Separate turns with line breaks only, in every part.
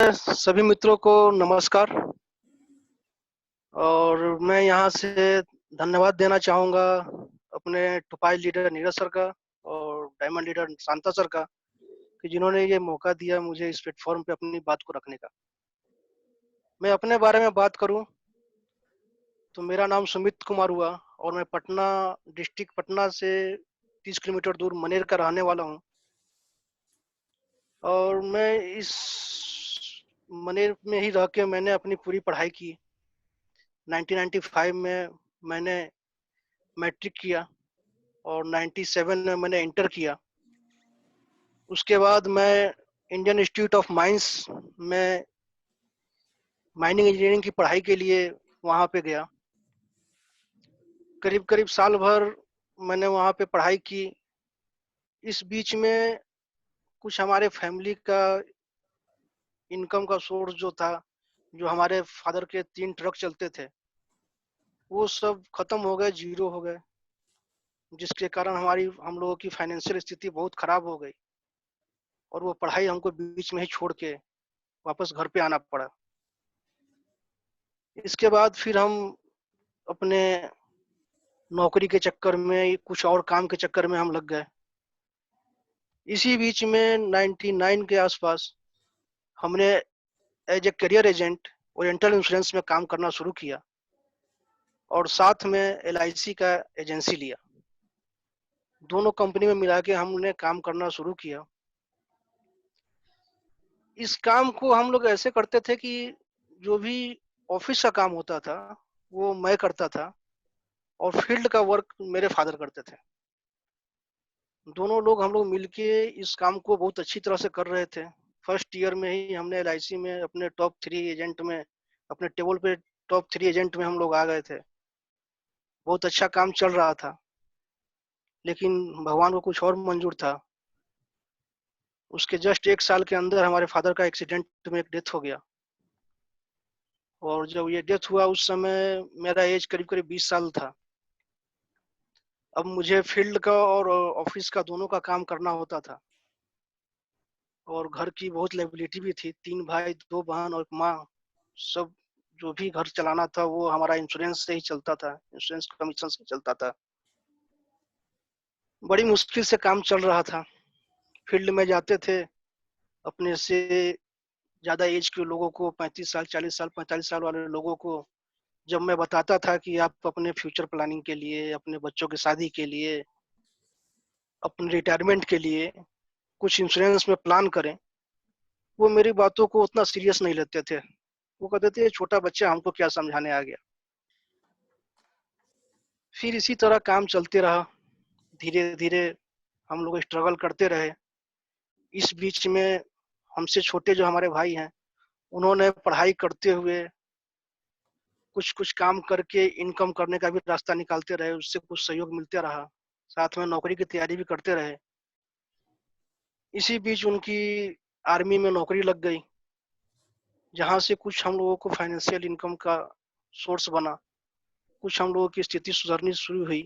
सभी मित्रों को नमस्कार। और मैं यहाँ से धन्यवाद देना चाहूँगा अपने टुपाई लीडर नीरज सर का और डायमंड लीडर शांता सर का कि जिन्होंने ये मौका दिया मुझे इस प्लेटफॉर्म पे अपनी बात को रखने का। मैं अपने बारे में बात करूँ तो मेरा नाम सुमित कुमार हुआ और मैं पटना डिस्ट्रिक्ट पटना से 30 किलोमीटर दूर मनेर का रहने वाला हूँ। और मैं इस मनेर में ही रह के मैंने अपनी पूरी पढ़ाई की। 1995 में मैंने मैट्रिक किया और 97 में मैंने इंटर किया। उसके बाद मैं इंडियन इंस्टीट्यूट ऑफ माइंस में माइनिंग इंजीनियरिंग की पढ़ाई के लिए वहाँ पे गया। करीब करीब साल भर मैंने वहाँ पे पढ़ाई की। इस बीच में कुछ हमारे फैमिली का इनकम का सोर्स जो था, जो हमारे फादर के 3 ट्रक चलते थे, वो सब खत्म हो गए, जीरो हो गए, जिसके कारण हम लोगों की फाइनेंशियल स्थिति बहुत खराब हो गई और वो पढ़ाई हमको बीच में ही छोड़ के वापस घर पे आना पड़ा। इसके बाद फिर हम अपने नौकरी के चक्कर में, कुछ और काम के चक्कर में हम लग गए। इसी बीच में 99 के आसपास हमने as a career agent Oriental insurance में काम करना शुरू किया और साथ में एलआईसी का एजेंसी लिया। दोनों कंपनी में मिला के हमने काम करना शुरू किया। इस काम को हम लोग ऐसे करते थे कि जो भी ऑफिस का काम होता था वो मैं करता था और फील्ड का वर्क मेरे फादर करते थे। दोनों लोग हम लोग मिलके इस काम को बहुत अच्छी तरह से कर रहे थे। फर्स्ट ईयर में ही हमने एलआईसी में अपने टॉप 3 एजेंट में, अपने टेबल पे टॉप 3 एजेंट में हम लोग आ गए थे। बहुत अच्छा काम चल रहा था, लेकिन भगवान को कुछ और मंजूर था। उसके जस्ट 1 साल के अंदर हमारे फादर का एक्सीडेंट में एक डेथ हो गया। और जब ये डेथ हुआ उस समय मेरा एज करीब करीब 20 साल था। अब मुझे फील्ड का और ऑफिस का दोनों का काम करना होता था और घर की बहुत लायबिलिटी भी थी। 3 भाई, 2 बहन और माँ, सब जो भी घर चलाना था वो हमारा इंश्योरेंस से ही चलता था, इंश्योरेंस कमीशन से चलता था। बड़ी मुश्किल से काम चल रहा था। फील्ड में जाते थे, अपने से ज्यादा एज के लोगों को, 35 साल, 40 साल, 45 साल वाले लोगों को जब मैं बताता था कि आप अपने फ्यूचर प्लानिंग के लिए, अपने बच्चों की शादी के लिए, अपने रिटायरमेंट के लिए कुछ इंश्योरेंस में प्लान करें, वो मेरी बातों को उतना सीरियस नहीं लेते थे। वो कहते थे छोटा बच्चा, हमको क्या समझाने आ गया। फिर इसी तरह काम चलते रहा। धीरे धीरे हम लोग स्ट्रगल करते रहे। इस बीच में हमसे छोटे जो हमारे भाई हैं, उन्होंने पढ़ाई करते हुए कुछ कुछ काम करके इनकम करने का भी रास्ता निकालते रहे, उससे कुछ सहयोग मिलते रहा। साथ में नौकरी की तैयारी भी करते रहे। इसी बीच उनकी आर्मी में नौकरी लग गई, जहाँ से कुछ हम लोगों को फाइनेंशियल इनकम का सोर्स बना। कुछ हम लोगों की स्थिति सुधरनी शुरू हुई।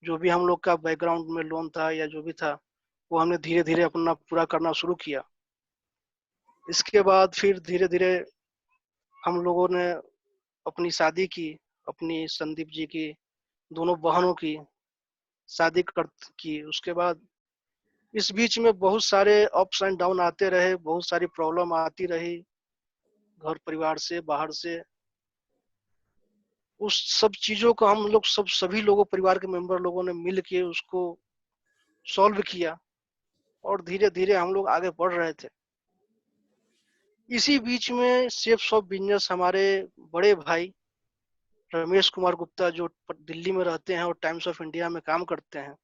जो भी हम लोग का बैकग्राउंड में लोन था या जो भी था, वो हमने धीरे धीरे अपना पूरा करना शुरू किया। इसके बाद फिर धीरे धीरे हम लोगों ने अपनी शादी की। अपनी संदीप जी की दोनों बहनों की शादी कर की। उसके बाद इस बीच में बहुत सारे अप्स एंड डाउन आते रहे, बहुत सारी प्रॉब्लम आती रही, घर परिवार से, बाहर से। उस सब चीजों को हम लोग सभी लोगों, परिवार के मेंबर लोगों ने मिल के उसको सॉल्व किया और धीरे धीरे हम लोग आगे बढ़ रहे थे। इसी बीच में सेफ शॉप बिजनेस हमारे बड़े भाई रमेश कुमार गुप्ता, जो दिल्ली में रहते हैं और टाइम्स ऑफ इंडिया में काम करते हैं,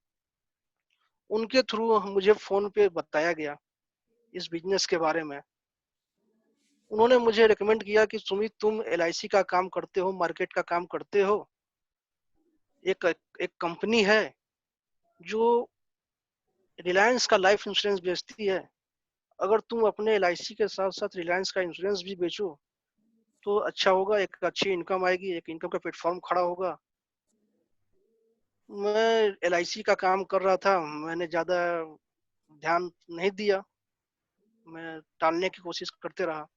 उनके थ्रू मुझे फोन पे बताया गया इस बिजनेस के बारे में। उन्होंने मुझे रिकमेंड किया कि सुमित, तुम एलआईसी का काम करते हो, मार्केट का काम करते हो, एक एक कंपनी है जो रिलायंस का लाइफ इंश्योरेंस बेचती है। अगर तुम अपने एलआईसी के साथ साथ रिलायंस का इंश्योरेंस भी बेचो तो अच्छा होगा, एक अच्छी इनकम आएगी, एक इनकम का प्लेटफॉर्म खड़ा होगा। मैं एलआईसी का काम कर रहा था, मैंने ज्यादा ध्यान नहीं दिया, मैं टालने की कोशिश करते रहा।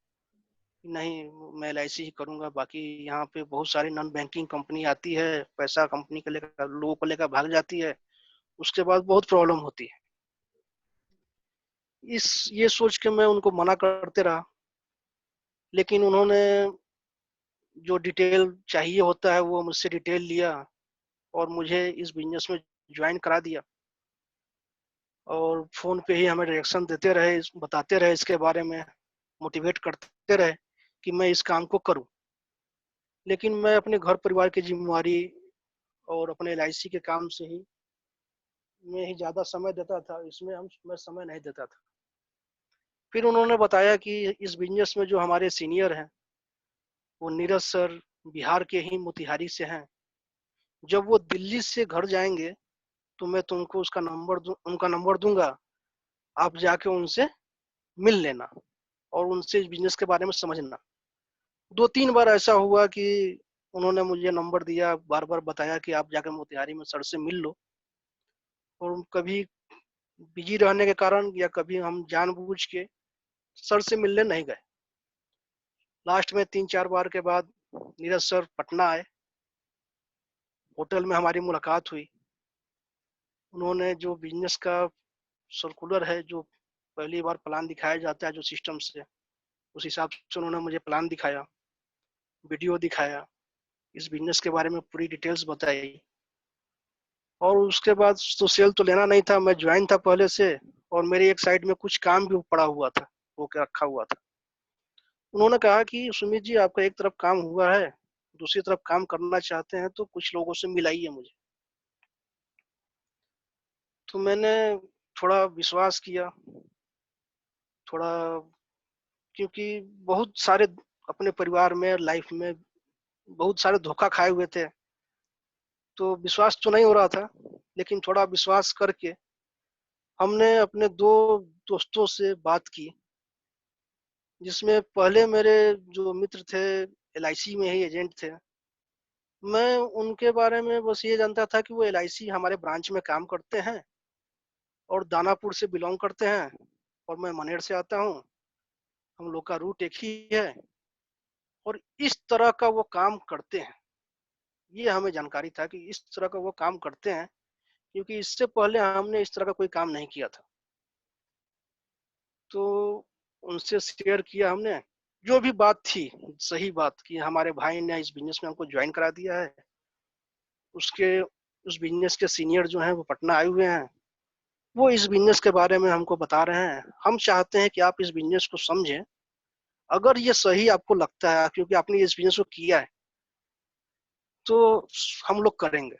नहीं मैं LIC ही करूंगा, बाकी यहाँ पे बहुत सारी नॉन बैंकिंग कंपनी आती है, पैसा कंपनी को लेकर लोगों को लेकर भाग जाती है, उसके बाद बहुत प्रॉब्लम होती है। इस ये सोच के मैं उनको मना करते रहा, लेकिन उन्होंने जो डिटेल चाहिए होता है वो मुझसे डिटेल लिया और मुझे इस बिजनेस में ज्वाइन करा दिया, और फोन पे ही हमें डायरेक्शन देते रहे, बताते रहे इसके बारे में, मोटिवेट करते रहे कि मैं इस काम को करूं। लेकिन मैं अपने घर परिवार की जिम्मेवारी और अपने LIC के काम से ही में ही ज्यादा समय देता था, इसमें हम मैं समय नहीं देता था। फिर उन्होंने बताया कि इस बिजनेस में जो हमारे सीनियर हैं वो नीरज सर बिहार के ही मोतिहारी से हैं, जब वो दिल्ली से घर जाएंगे तो मैं तुमको उनका नंबर दूंगा, आप जाके उनसे मिल लेना और उनसे इस बिजनेस के बारे में समझना। 2-3 बार ऐसा हुआ कि उन्होंने मुझे नंबर दिया, बार बार बताया कि आप जाकर मोतिहारी में सर से मिल लो, और कभी बिजी रहने के कारण या कभी हम जानबूझ के सर से मिलने नहीं गए। लास्ट में 3-4 बार के बाद नीरज सर पटना आए, होटल में हमारी मुलाकात हुई। उन्होंने जो बिजनेस का सर्कुलर है, जो पहली बार प्लान दिखाया जाता है जो सिस्टम से, उस हिसाब से उन्होंने मुझे प्लान दिखाया, वीडियो दिखाया, इस बिजनेस के बारे में पूरी डिटेल्स बताई। और उसके बाद तो सेल तो लेना नहीं था, मैं ज्वाइन था पहले से, और मेरे एक साइड में कुछ काम भी पड़ा हुआ था, वो क्या रखा हुआ था। उन्होंने कहा कि सुमित जी, आपका एक तरफ काम हुआ है, दूसरी तरफ काम करना चाहते हैं तो कुछ लोगों से मिलाइए मुझे। तो मैंने थोड़ा विश्वास किया, थोड़ा, क्योंकि बहुत सारे अपने परिवार में लाइफ में बहुत सारे धोखा खाए हुए थे, तो विश्वास तो नहीं हो रहा था, लेकिन थोड़ा विश्वास करके हमने अपने 2 दोस्तों से बात की, जिसमें पहले मेरे जो मित्र थे LIC में ही एजेंट थे। मैं उनके बारे में बस ये जानता था कि वो LIC हमारे ब्रांच में काम करते हैं और दानापुर से बिलोंग करते हैं, और मैं मनेर से आता हूँ, हम लोग का रूट एक ही है, और इस तरह का वो काम करते हैं, ये हमें जानकारी था कि इस तरह का वो काम करते हैं, क्योंकि इससे पहले हमने इस तरह का कोई काम नहीं किया था। तो उनसे शेयर किया हमने जो भी बात थी, सही बात कि हमारे भाई ने इस बिजनेस में हमको ज्वाइन करा दिया है, उसके उस बिजनेस के सीनियर जो हैं वो पटना आए हुए हैं, वो इस बिजनेस के बारे में हमको बता रहे हैं, हम चाहते हैं कि आप इस बिजनेस को समझें, अगर ये सही आपको लगता है, क्योंकि आपने इस बिजनेस को किया है, तो हम लोग करेंगे,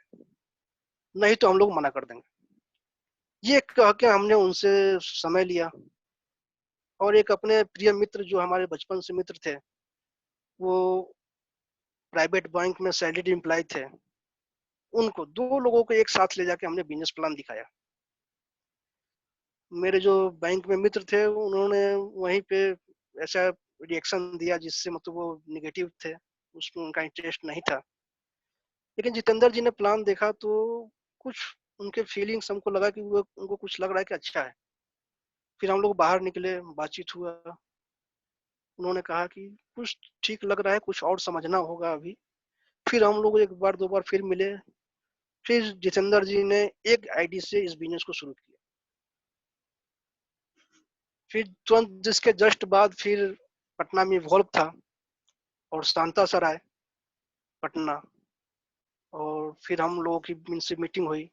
नहीं तो हम लोग मना कर देंगे। ये कह के हमने उनसे समय लिया, और एक अपने प्रिय मित्र जो हमारे बचपन से मित्र थे, वो प्राइवेट बैंक में सैलरी एम्प्लॉय थे, उनको 2 लोगों को एक साथ ले जाके हमने बिजनेस प्लान दिखाया। मेरे जो बैंक में मित्र थे उन्होंने वहीं पे ऐसा रिएक्शन दिया जिससे मतलब वो निगेटिव थे, उसमें उनका इंटरेस्ट नहीं था। लेकिन जितेंद्र जी ने प्लान देखा तो कुछ उनके फीलिंग्स हमको लगा कि वो उनको कुछ लग रहा है कि अच्छा है। फिर हम लोग बाहर निकले, बातचीत हुआ, उन्होंने कहा कि कुछ ठीक लग रहा है, कुछ और समझना होगा अभी। फिर हम लोग 1 बार 2 बार फिर मिले, फिर जितेंद्र जी ने एक आईडी से इस बिजनेस को शुरू किया। फिर तुरंत जिसके जस्ट बाद फिर पटना में इवॉल्व था, और शांता सर आए पटना, और फिर हम लोगों की इनसे मीटिंग हुई।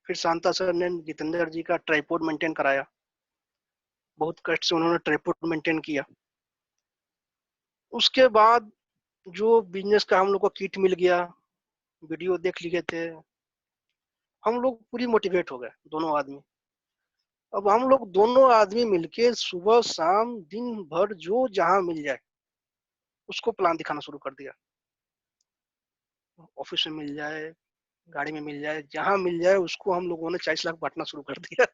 फिर शांता सर ने जितेंद्र जी का ट्राइपॉड मेंटेन कराया, बहुत कष्ट से उन्होंने ट्राइपॉड मेंटेन किया। उसके बाद जो बिजनेस का हम लोग को किट मिल गया, वीडियो देख लिए थे, हम लोग पूरी मोटिवेट हो गए दोनों आदमी। अब हम लोग दोनों आदमी मिलके सुबह शाम दिन भर जो जहां मिल जाए उसको प्लान दिखाना शुरू कर दिया। ऑफिस में मिल जाए, गाड़ी में मिल जाए, जहां मिल जाए उसको हम लोगों ने 40 लाख बांटना शुरू कर दिया।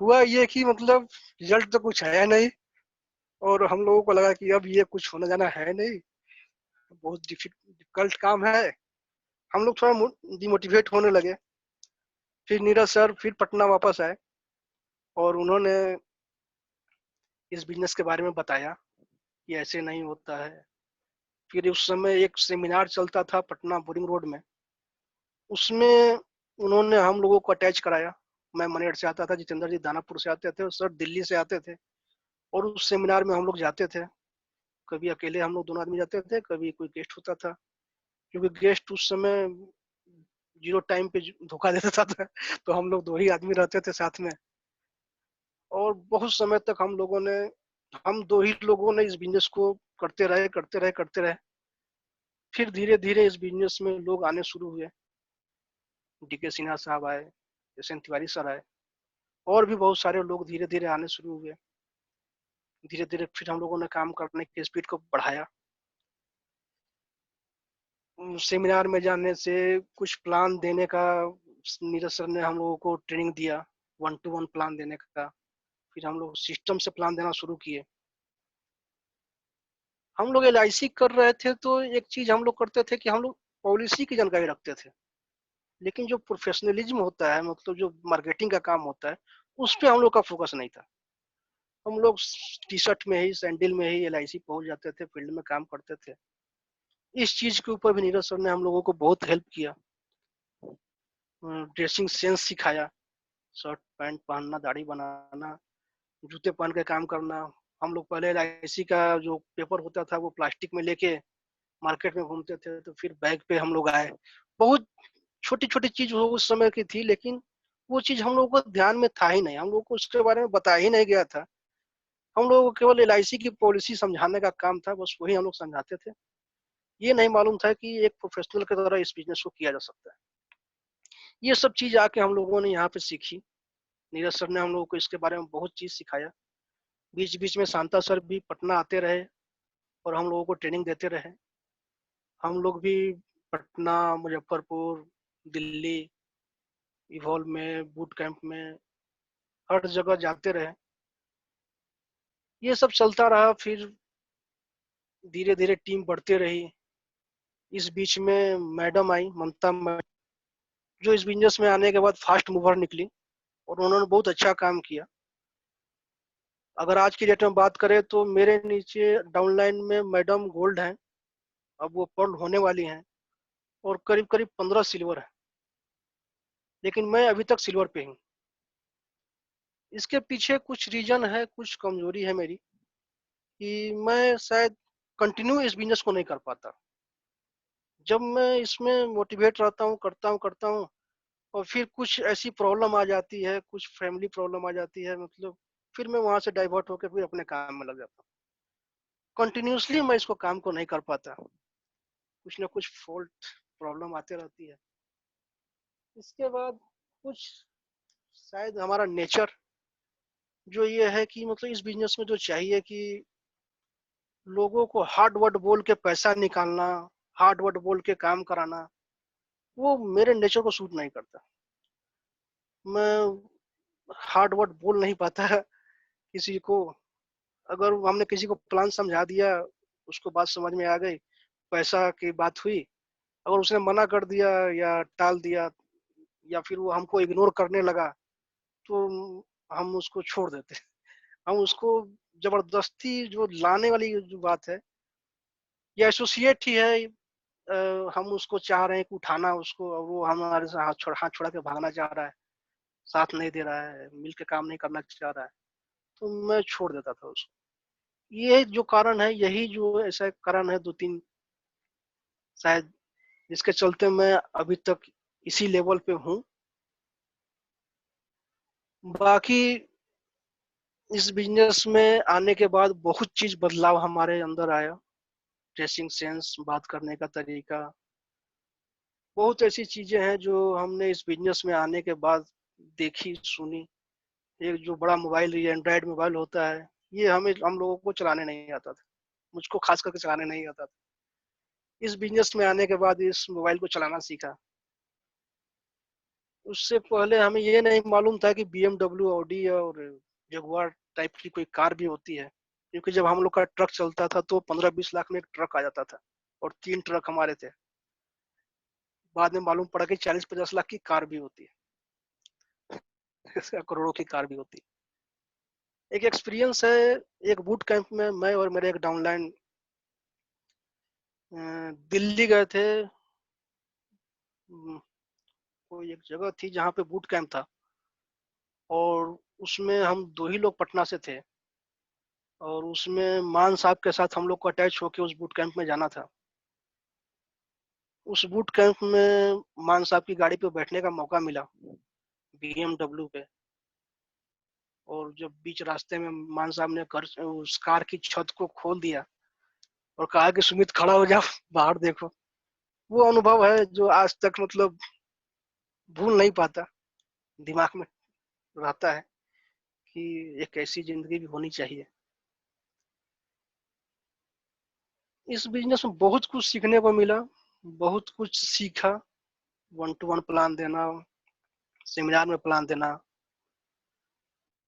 हुआ ये कि मतलब रिजल्ट तो कुछ आया नहीं, और हम लोगों को लगा कि अब ये कुछ होने जाना है नहीं, बहुत डिफिकल्ट काम है। हम लोग थोड़ा डिमोटिवेट होने लगे। फिर नीरज सर फिर पटना वापस आए, और उन्होंने इस बिजनेस के बारे में बताया। ये ऐसे नहीं होता है। फिर उस समय एक सेमिनार चलता था पटना बोरिंग रोड में, उसमें उन्होंने हम लोगों को अटैच कराया। मैं मनेर से आता था, जितेंद्र जी दानापुर से आते थे, और सर दिल्ली से आते थे, और उस सेमिनार में हम लोग जाते थे। कभी अकेले हम लोग दोनों आदमी जाते थे, कभी कोई गेस्ट होता था, क्योंकि गेस्ट उस समय जीरो टाइम पे धोखा देता था तो हम लोग दो ही आदमी रहते थे साथ में। और बहुत समय तक हम दो ही लोगों ने इस बिजनेस को करते रहे। फिर धीरे धीरे इस बिजनेस में लोग आने शुरू हुए। डीके सिन्हा साहब आए, एस एन तिवारी सर आए, और भी बहुत सारे लोग धीरे धीरे आने शुरू हुए। धीरे धीरे फिर हम लोगों ने काम करने की स्पीड को बढ़ाया। सेमिनार में जाने से कुछ प्लान देने का नीरज सर ने हम लोगों को ट्रेनिंग दिया, 1-to-1 प्लान देने का। फिर हम लोग सिस्टम से प्लान देना शुरू किए। हम लोग LIC कर रहे थे तो एक चीज हम लोग करते थे कि हम लोग पॉलिसी की जानकारी रखते थे, लेकिन जो प्रोफेशनलिज्म होता है, मतलब जो मार्केटिंग का काम होता है, उस पे हम लोग का फोकस नहीं था। हम लोग टी शर्ट में ही, सैंडल में ही LIC पहुंच जाते थे, फील्ड में काम करते थे। इस चीज के ऊपर भी नीरज सर ने हम लोगों को बहुत हेल्प किया। ड्रेसिंग सेंस सिखाया, शर्ट पैंट पहनना, दाढ़ी बनाना, जूते पहन के काम करना। हम लोग पहले LIC का जो पेपर होता था वो प्लास्टिक में लेके मार्केट में घूमते थे, तो फिर बैग पे हम लोग आए। बहुत छोटी छोटी चीज वो उस समय की थी, लेकिन वो चीज हम लोगों को ध्यान में था ही नहीं, हम लोग को उसके बारे में बताया ही नहीं गया था। हम लोगों को केवल LIC की पॉलिसी समझाने का काम था, बस वही हम लोग समझाते थे। ये नहीं मालूम था कि एक प्रोफेशनल के द्वारा इस बिजनेस को किया जा सकता है। ये सब चीज आके हम लोगों ने यहाँ पे सीखी। नीरज सर ने हम लोगों को इसके बारे में बहुत चीज सिखाया। बीच बीच में शांता सर भी पटना आते रहे और हम लोगों को ट्रेनिंग देते रहे। हम लोग भी पटना, मुजफ्फरपुर, दिल्ली, इवॉल्व में, बूट कैंप में, हर जगह जाते रहे। ये सब चलता रहा। फिर धीरे धीरे टीम बढ़ती रही। इस बीच में मैडम आई, ममता मैडम, जो इस बिजनेस में आने के बाद फास्ट मूवर निकली, और उन्होंने बहुत अच्छा काम किया। अगर आज की डेट में बात करें तो मेरे नीचे डाउनलाइन में मैडम गोल्ड हैं, अब वो पर्ल होने वाली हैं, और करीब करीब 15 सिल्वर है, लेकिन मैं अभी तक सिल्वर पे हूँ। इसके पीछे कुछ रीजन है, कुछ कमजोरी है मेरी, कि मैं शायद कंटिन्यू इस बिजनेस को नहीं कर पाता। जब मैं इसमें मोटिवेट रहता हूँ, करता हूँ, और फिर कुछ ऐसी प्रॉब्लम आ जाती है, कुछ फैमिली प्रॉब्लम आ जाती है, मतलब फिर मैं वहां से डाइवर्ट होकर फिर अपने काम में लग जाता हूँ। कंटिन्यूसली मैं इसको काम को नहीं कर पाता, कुछ ना कुछ फॉल्ट प्रॉब्लम आते रहती है। इसके बाद कुछ शायद हमारा नेचर जो ये है कि मतलब इस बिजनेस में जो चाहिए कि लोगों को हार्ड वर्ड बोल के पैसा निकालना, हार्ड वर्ड बोल के काम कराना, वो मेरे नेचर को सूट नहीं करता। मैं हार्ड वर्ड बोल नहीं पाता किसी को। अगर हमने किसी को प्लान समझा दिया, उसको बात समझ में आ गई, पैसा की बात हुई, अगर उसने मना कर दिया या टाल दिया, या फिर वो हमको इग्नोर करने लगा, तो हम उसको छोड़ देते। हम उसको जबरदस्ती जो लाने वाली जो बात है, या एसोसिएट ही है, हम उसको चाह रहे हैं कि उठाना उसको, और वो हमारे से हाथ छोड़ा के भागना चाह रहा है, साथ नहीं दे रहा है, मिल के काम नहीं करना चाह रहा है, तो मैं छोड़ देता था उसको। ये जो कारण है, यही जो ऐसा कारण है, 2-3 शायद, जिसके चलते मैं अभी तक इसी लेवल पे हूँ। बाकी इस बिजनेस में आने के बाद बहुत चीज बदलाव हमारे अंदर आया। ड्रेसिंग सेंस, बात करने का तरीका, बहुत ऐसी चीजें हैं जो हमने इस बिजनेस में आने के बाद देखी, सुनी। एक जो बड़ा मोबाइल, ये एंड्रॉयड मोबाइल होता है, ये हम लोगों को चलाने नहीं आता था। मुझको खास करके चलाने नहीं आता था। इस बिजनेस में आने के बाद इस मोबाइल को चलाना सीखा। उससे पहले हमें ये नहीं मालूम था कि BMW, ऑडी और जगुआर टाइप की कोई कार भी होती है, क्योंकि जब हम लोग का ट्रक चलता था तो 15-20 लाख में एक ट्रक आ जाता था, और 3 ट्रक हमारे थे। बाद में मालूम पड़ा कि 40-50 लाख की कार भी होती है करोड़ों की कार भी होती है। एक एक्सपीरियंस है, एक बूट कैंप में मैं और मेरे एक डाउनलाइन दिल्ली गए थे। कोई एक जगह थी जहाँ पे बूट कैंप था, और उसमें हम 2 ही लोग पटना से थे, और उसमें मान साहब के साथ हम लोग को अटैच होके उस बूट कैंप में जाना था। उस बूट कैंप में मान साहब की गाड़ी पे बैठने का मौका मिला, BMW पे। और जब बीच रास्ते में मान साहब ने उस कार की छत को खोल दिया और कहा कि सुमित खड़ा हो जाओ, बाहर देखो। वो अनुभव है जो आज तक मतलब भूल नहीं पाता, दिमाग में रहता है कि एक ऐसी जिंदगी भी होनी चाहिए। इस बिजनेस में बहुत कुछ सीखने को मिला, बहुत कुछ सीखा। 1-to-1 प्लान देना, सेमिनार में प्लान देना,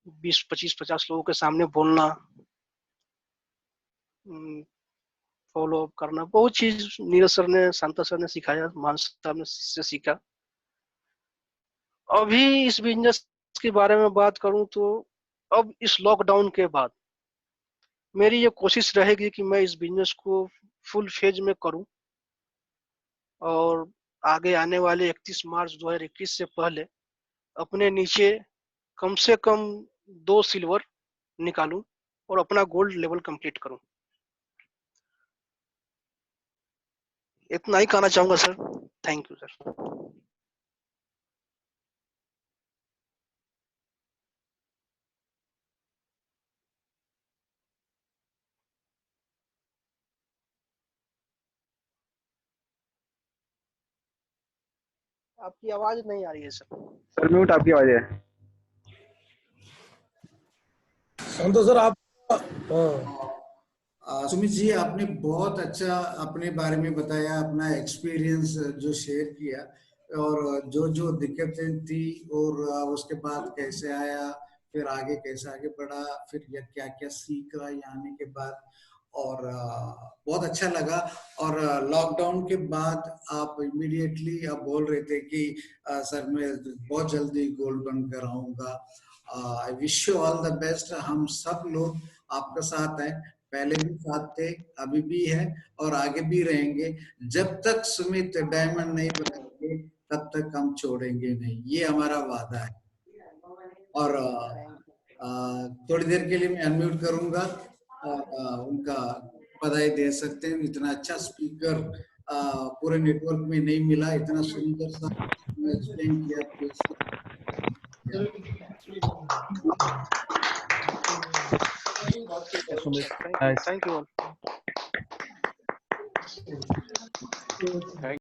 20-25-50 लोगों के सामने बोलना, फॉलो अप करना, बहुत चीज नीरज सर ने, शांता सर ने सिखाया, मान साहब ने से सीखा। अभी इस बिजनेस के बारे में बात करूं तो अब इस लॉकडाउन के बाद मेरी ये कोशिश रहेगी कि मैं इस बिजनेस को फुल फेज में करूं, और आगे आने वाले 31 मार्च 2021 से पहले अपने नीचे कम से कम 2 सिल्वर निकालूं और अपना गोल्ड लेवल कंप्लीट करूं। इतना ही कहना चाहूंगा सर। Thank you sir. आपकी आवाज नहीं आ रही है सर।
सर म्यूट आपकी आवाज है।
तो सर आप
सुमित जी, आपने बहुत अच्छा अपने बारे में बताया, अपना एक्सपीरियंस जो शेयर किया, और जो जो दिक्कतें थी और उसके बाद कैसे आया, फिर आगे कैसे आगे बढ़ा, फिर क्या क्या सीखा यहाँ आने के बाद, और बहुत अच्छा लगा। और लॉकडाउन के बाद आप इमीडिएटली आप बोल रहे थे कि सर मैं बहुत जल्दी गोल्ड बनकर आऊंगा। I wish you all the best. हम सब लोग आपका साथ हैं, पहले भी साथ थे, अभी भी है और आगे भी रहेंगे। जब तक सुमित डायमंड नहीं बनाएंगे तब तक हम छोड़ेंगे नहीं, ये हमारा वादा है। और थोड़ी देर के लिए मैं अनम्यूट करूंगा और उनका बधाई दे सकते हैं। इतना अच्छा स्पीकर पूरे नेटवर्क में नहीं मिला, इतना सुंदर सा एक्सप्लेन किया please.
Sumit
thank you.
Thank